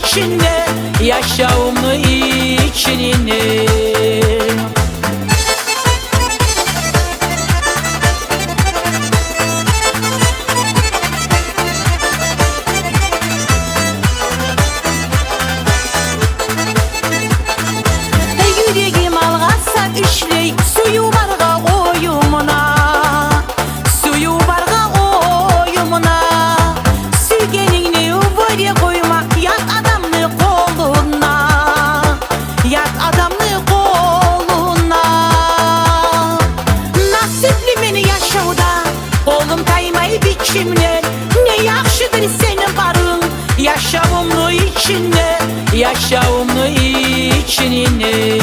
içinde, yaşamını içinine. Yüreğim alğasa işley, suyu barğa oyumuna, suyu barğa oyumuna. Suygenini böyle koyma, yat adamını koluna, yat adamını koluna. Nasipli beni yaşauda, kolum kaymay biçimler. Ne yaxşıdır senin barın, yaşamını içinde, Yaşamını içinine.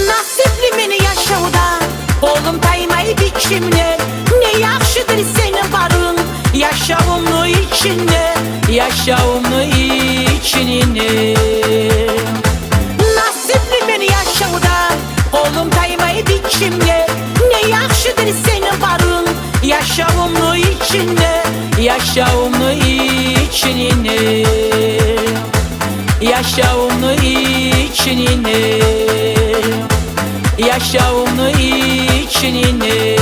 Nasipli beni yaşauda, Kolum kaymay biçimler. ne yaxşıdır senin barın, Yaşamını içinde, yaşamını içinine. nasipli beni yaşauda, Kolum kaymay biçimler. ne yaxşıdır senin barın, Yaşamını içinde, yaşamını içinine. Yaşamını içinine. Yaşamını içinine.